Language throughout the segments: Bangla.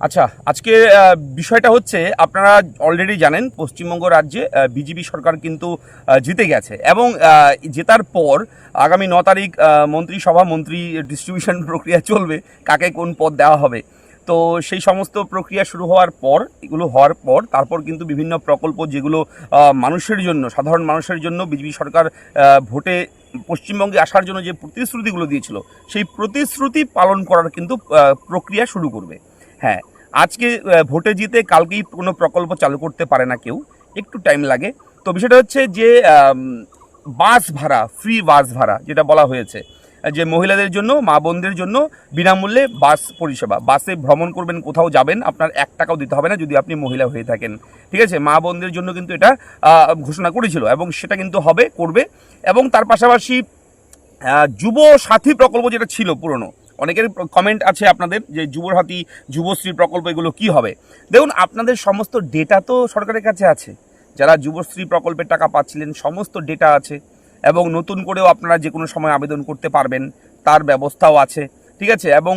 আচ্ছা, আজকে বিষয়টা হচ্ছে আপনারা অলরেডি জানেন পশ্চিমবঙ্গ রাজ্যে বিজেপি সরকার কিন্তু জিতে গেছে এবং জেতার পর আগামী 9 তারিখ মন্ত্রিসভা মন্ত্রী ডিস্ট্রিবিউশন প্রক্রিয়া চলবে, কাকে কোন পদ দেওয়া হবে। তো সেই সমস্ত প্রক্রিয়া শুরু হওয়ার পর, এগুলো হওয়ার পর তারপর কিন্তু বিভিন্ন প্রকল্প যেগুলো মানুষের জন্য, সাধারণ মানুষের জন্য বিজেপি সরকার ভোটে পশ্চিমবঙ্গে আসার জন্য যে প্রতিশ্রুতিগুলো দিয়েছিল সেই প্রতিশ্রুতি পালন করার কিন্তু প্রক্রিয়া শুরু করবে। হ্যাঁ, আজকে ভোটে জিতে কালকেই কোনো প্রকল্প চালু করতে পারে না কেউ, একটু টাইম লাগে। তো বিষয়টা হচ্ছে যে বাস ভাড়া, ফ্রি বাস ভাড়া যেটা বলা হয়েছে, যে মহিলাদের জন্য, মা বোনদের জন্য বিনামূল্যে বাস পরিষেবা, বাসে ভ্রমণ করবেন, কোথাও যাবেন, আপনার 1 টাকাও দিতে হবে না যদি আপনি মহিলা হয়ে থাকেন। ঠিক আছে, মা বোনদের জন্য কিন্তু এটা ঘোষণা করেছিল এবং সেটা কিন্তু হবে, করবে। এবং তার পাশাপাশি যুব সাথী প্রকল্প যেটা ছিল পুরনো, অনেকের কমেন্ট আছে আপনাদের যে যুবসাথী, যুবশ্রী প্রকল্প এগুলো কি হবে। দেখুন, আপনাদের সমস্ত ডেটা তো সরকারের কাছে আছে, যারা যুবশ্রী প্রকল্পের টাকা পাচ্ছিলেন সমস্ত ডেটা আছে এবং নতুন করেও আপনারা যে কোনো সময় আবেদন করতে পারবেন, তার ব্যবস্থাও আছে। ঠিক আছে, এবং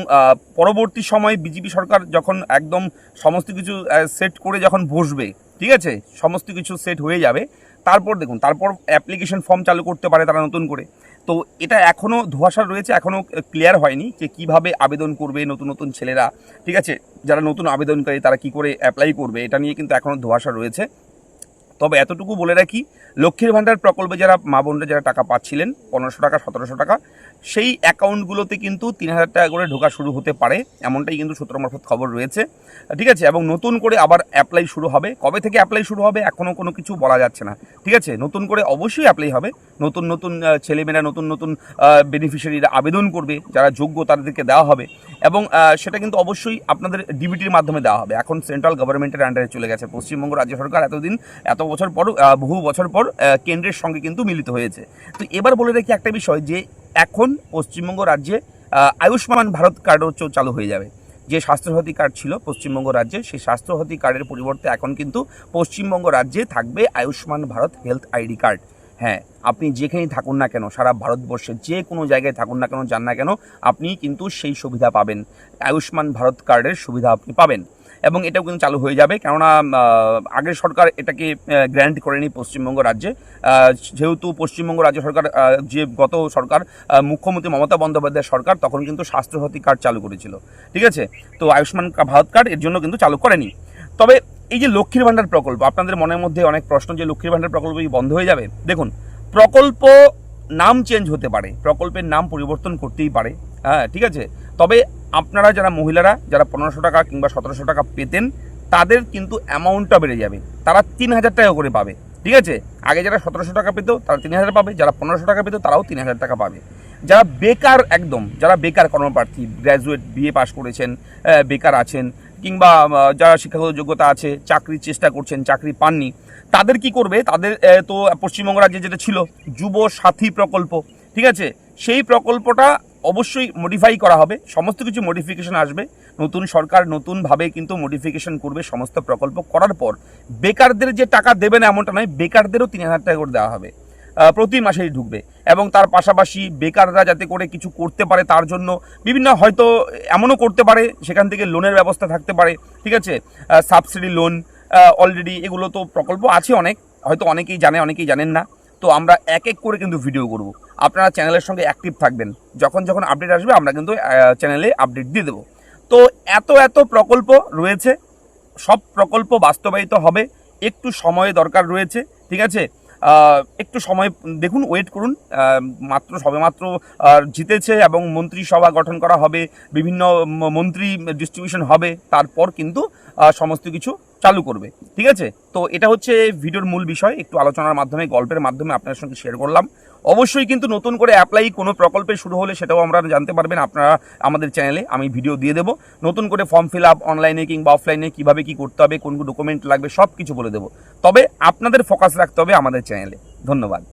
পরবর্তী সময় বিজেপি সরকার যখন একদম সমস্ত কিছু সেট করে যখন বসবে, ঠিক আছে, সমস্ত কিছু সেট হয়ে যাবে, তারপর দেখুন, তারপর অ্যাপ্লিকেশন ফর্ম চালু করতে পারে তারা নতুন করে। তো এটা এখনও ধোঁয়াশা রয়েছে, এখনও ক্লিয়ার হয়নি যে কিভাবে আবেদন করবে নতুন নতুন ছেলেরা। ঠিক আছে, যারা নতুন আবেদনকারী তারা কি করে অ্যাপ্লাই করবে, এটা নিয়ে কিন্তু এখনও ধোঁয়াশা রয়েছে। তবে এতটুকু বলে রাখি, লক্ষ্মীর ভাণ্ডার প্রকল্পে যারা মা বোনরা যারা টাকা পাচ্ছিলেন 1500 টাকা, 1700 টাকা, সেই অ্যাকাউন্টগুলোতে কিন্তু 3000 টাকা করে ঢোকা শুরু হতে পারে, এমনটাই কিন্তু সূত্র মারফত খবর রয়েছে। ঠিক আছে, এবং নতুন করে আবার অ্যাপ্লাই শুরু হবে। কবে থেকে অ্যাপ্লাই শুরু হবে এখনও কোনো কিছু বলা যাচ্ছে না। ঠিক আছে, নতুন করে অবশ্যই অ্যাপ্লাই হবে, নতুন নতুন ছেলেমেয়েরা, নতুন নতুন বেনিফিশিয়ারিরা আবেদন করবে, যারা যোগ্য তাদেরকে দেওয়া হবে। এবং সেটা কিন্তু অবশ্যই আপনাদের ডিবিটির মাধ্যমে দেওয়া হবে। এখন সেন্ট্রাল গভর্নমেন্টের আন্ডারে চলে গেছে পশ্চিমবঙ্গ রাজ্য সরকার, এত বছর পর, বহু বছর পর কেন্দ্রের সঙ্গে কিন্তু মিলিত হয়েছে। তো এবার বলে রাখি একটা বিষয়, যে এখন পশ্চিমবঙ্গ রাজ্যে আয়ুষ্মান ভারত কার্ডও চালু হয়ে যাবে। যে স্বাস্থ্যসাথী কার্ড ছিল পশ্চিমবঙ্গ রাজ্যে, সেই স্বাস্থ্যসাথী কার্ডের পরিবর্তে এখন কিন্তু পশ্চিমবঙ্গ রাজ্যে থাকবে Ayushman Bharat health ID card. হ্যাঁ, আপনি যেখানেই থাকুন না কেন, সারা ভারতবর্ষে যে কোনো জায়গায় থাকুন না কেন, যান না কেন, আপনি কিন্তু সেই সুবিধা পাবেন, আয়ুষ্মান ভারত কার্ডের সুবিধা আপনি পাবেন। এবং এটাও কিন্তু চালু হয়ে যাবে, কেননা আগের সরকার এটাকে গ্র্যান্ট করেনি পশ্চিমবঙ্গ রাজ্যে। যেহেতু পশ্চিমবঙ্গ রাজ্য সরকার, যে গত সরকার, মুখ্যমন্ত্রী মমতা বন্দ্যোপাধ্যায়ের সরকার, তখন কিন্তু স্বাস্থ্যসাথী কার্ড চালু করেছিল। ঠিক আছে, তো আয়ুষ্মান ভারত কার্ড এর জন্য কিন্তু চালু করেনি। তবে এই যে লক্ষ্মীর ভাণ্ডার প্রকল্প, আপনাদের মনের মধ্যে অনেক প্রশ্ন যে লক্ষ্মীর ভাণ্ডার প্রকল্প কি বন্ধ হয়ে যাবে। দেখুন, প্রকল্প নাম চেঞ্জ হতে পারে, প্রকল্পের নাম পরিবর্তন করতেই পারে। হ্যাঁ, ঠিক আছে, তবে আপনারা যারা মহিলারা, যারা 1500 টাকা কিংবা 1700 টাকা পেতেন, তাদের কিন্তু অ্যামাউন্টটা বেড়ে যাবে, তারা 3000 টাকা করে পাবে। ঠিক আছে, আগে যারা 1700 টাকা পেত তারা 3000 পাবে, যারা 1500 টাকা পেত তারাও 3000 টাকা পাবে। যারা বেকার, একদম যারা বেকার কর্মপ্রার্থী, গ্র্যাজুয়েট, বিএ পাস করেছেন, বেকার আছেন, কিংবা যারা শিক্ষাগত যোগ্যতা আছে, চাকরির চেষ্টা করছেন, চাকরি পাননি, তাদের কি করবে, তাদের তো পশ্চিমবঙ্গ রাজ্যে যেটা ছিল যুব সাথী প্রকল্প, ঠিক আছে, সেই প্রকল্পটা অবশ্যই মডিফাই করা হবে, সমস্ত কিছু মডিফিকেশন আসবে। নতুন সরকার নতুনভাবে কিন্তু মডিফিকেশন করবে সমস্ত প্রকল্প করার পর। বেকারদের যে টাকা দেবে না এমনটা নয়, বেকারদেরও 3000 টাকা করে দেওয়া হবে, প্রতি মাসেই ঢুকবে। এবং তার পাশাপাশি বেকাররা যাতে করে কিছু করতে পারে তার জন্য বিভিন্ন, হয়তো এমনও করতে পারে সেখান থেকে লোনের ব্যবস্থা থাকতে পারে। ঠিক আছে, সাবসিডি লোন, অলরেডি এগুলো তো প্রকল্প আছে অনেক, হয়তো অনেকেই জানে, অনেকেই জানেন না। তো আমরা এক এক করে কিন্তু ভিডিও করব, আপনারা চ্যানেলের সঙ্গে অ্যাক্টিভ থাকবেন, যখন যখন আপডেট আসবে আমরা কিন্তু চ্যানেলে আপডেট দিয়ে দেবো। তো এত এত প্রকল্প রয়েছে, সব প্রকল্প বাস্তবায়িত হবে, একটু সময় দরকার রয়েছে। ঠিক আছে, একটু সময় দেখুন, ওয়েট করুন। মাত্র সবেমাত্র জিতেছে এবং মন্ত্রিসভা গঠন করা হবে, বিভিন্ন মন্ত্রী ডিস্ট্রিবিউশন হবে, তারপর কিন্তু সমস্ত কিছু চালু করবে। ঠিক আছে, তো এটা হচ্ছে ভিডিওর মূল বিষয়, একটু আলোচনার মাধ্যমে, গল্পের মাধ্যমে আপনার সঙ্গে শেয়ার করলাম। অবশ্যই কিন্তু নতুন করে অ্যাপ্লাই কোনো প্রকল্পে শুরু হলে সেটাও আমরা জানতে পারবেন আপনারা আমাদের চ্যানেলে, আমি ভিডিও দিয়ে দেবো। নতুন করে ফর্ম ফিল আপ অনলাইনে কিংবা অফলাইনে কীভাবে কী করতে হবে, কোন ডকুমেন্ট লাগবে, সব কিছু বলে দেবো। তবে আপনাদের ফোকাস রাখতে হবে আমাদের চ্যানেলে। ধন্যবাদ।